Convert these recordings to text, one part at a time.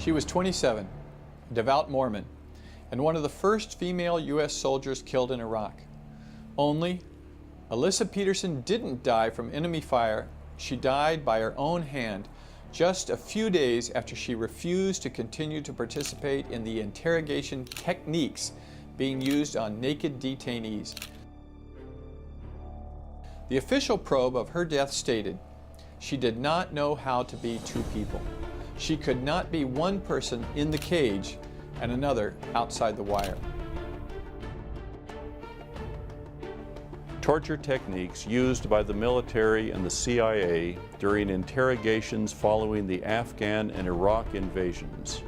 She was 27, a devout Mormon, and one of the first female U.S. soldiers killed in Iraq. Only, Alyssa Peterson didn't die from enemy fire. She died by her own hand just a few days after she refused to continue to participate in the interrogation techniques being used on naked detainees. The official probe of her death stated, "She did not know how to be two people. She could not be one person in the cage and another outside the wire." Torture techniques used by the military and the CIA during interrogations following the Afghan and Iraq invasions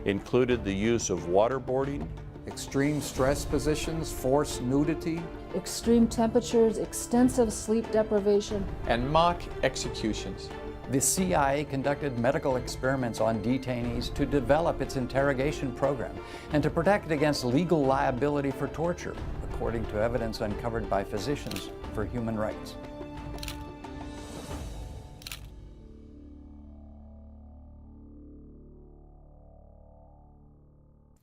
included the use of waterboarding, extreme stress positions, forced nudity, extreme temperatures, extensive sleep deprivation, and mock executions. The CIA conducted medical experiments on detainees to develop its interrogation program and to protect it against legal liability for torture, according to evidence uncovered by Physicians for Human Rights.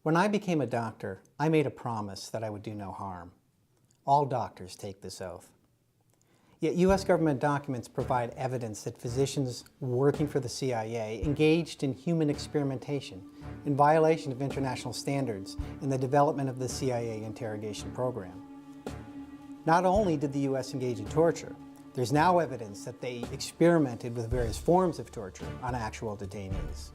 When I became a doctor, I made a promise that I would do no harm. All doctors take this oath. Yet U.S. government documents provide evidence that physicians working for the CIA engaged in human experimentation in violation of international standards in the development of the CIA interrogation program. Not only did the U.S. engage in torture, there's now evidence that they experimented with various forms of torture on actual detainees.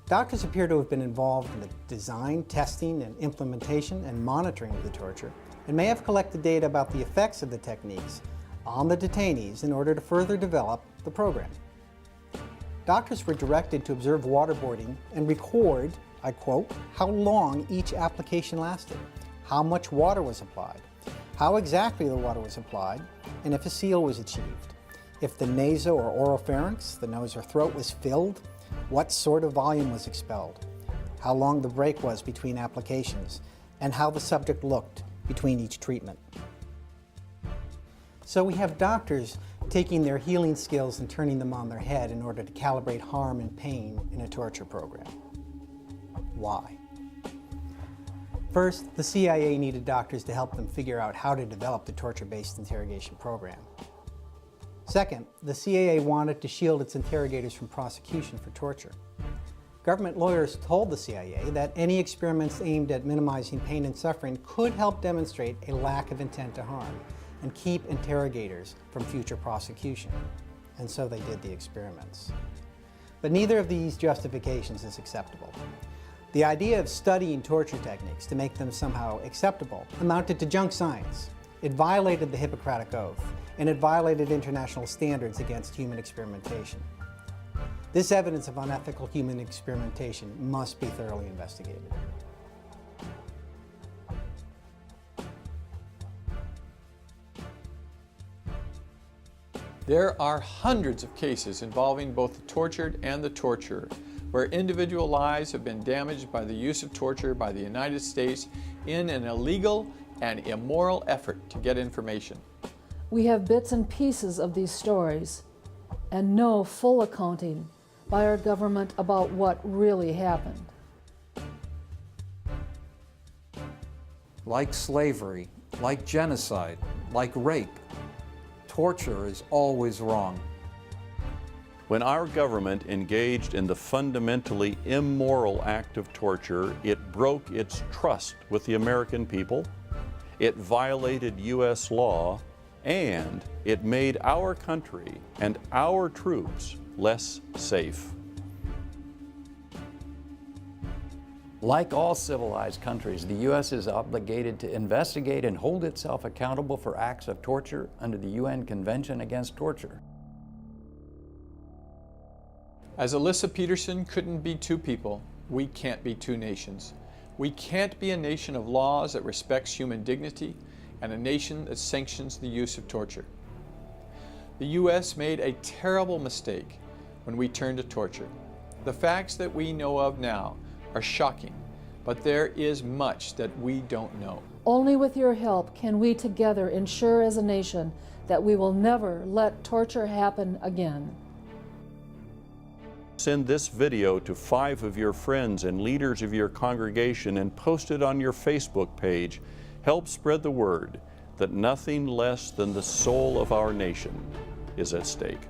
Doctors appear to have been involved in the design, testing, and implementation and monitoring of the torture, and may have collected data about the effects of the techniques on the detainees in order to further develop the program. Doctors were directed to observe waterboarding and record, I quote, how long each application lasted, how much water was applied, how exactly the water was applied, and if a seal was achieved, if the naso or oropharynx, the nose or throat, was filled, what sort of volume was expelled, how long the break was between applications, and how the subject looked between each treatment. So we have doctors taking their healing skills and turning them on their head in order to calibrate harm and pain in a torture program. Why? First, the CIA needed doctors to help them figure out how to develop the torture-based interrogation program. Second, the CIA wanted to shield its interrogators from prosecution for torture. Government lawyers told the CIA that any experiments aimed at minimizing pain and suffering could help demonstrate a lack of intent to harm and keep interrogators from future prosecution. And so they did the experiments. But neither of these justifications is acceptable. The idea of studying torture techniques to make them somehow acceptable amounted to junk science. It violated the Hippocratic Oath, and it violated international standards against human experimentation. This evidence of unethical human experimentation must be thoroughly investigated. There are hundreds of cases involving both the tortured and the torturer, where individual lives have been damaged by the use of torture by the United States in an illegal and immoral effort to get information. We have bits and pieces of these stories and no full accounting by our government about what really happened. like slavery, like genocide, like rape. Torture is always wrong. When our government engaged in the fundamentally immoral act of torture, it broke its trust with the American people, it violated U.S. law, and it made our country and our troops less safe. Like all civilized countries, the U.S. is obligated to investigate and hold itself accountable for acts of torture under the UN Convention Against Torture. As Alyssa Peterson couldn't be two people, we can't be two nations. We can't be a nation of laws that respects human dignity and a nation that sanctions the use of torture. The U.S. made a terrible mistake when we turned to torture. The facts that we know of now are shocking, but there is much that we don't know. Only with your help can we together ensure as a nation that we will never let torture happen again. send this video to 5 of your friends and leaders of your congregation and post it on your Facebook page. Help spread the word that nothing less than the soul of our nation is at stake.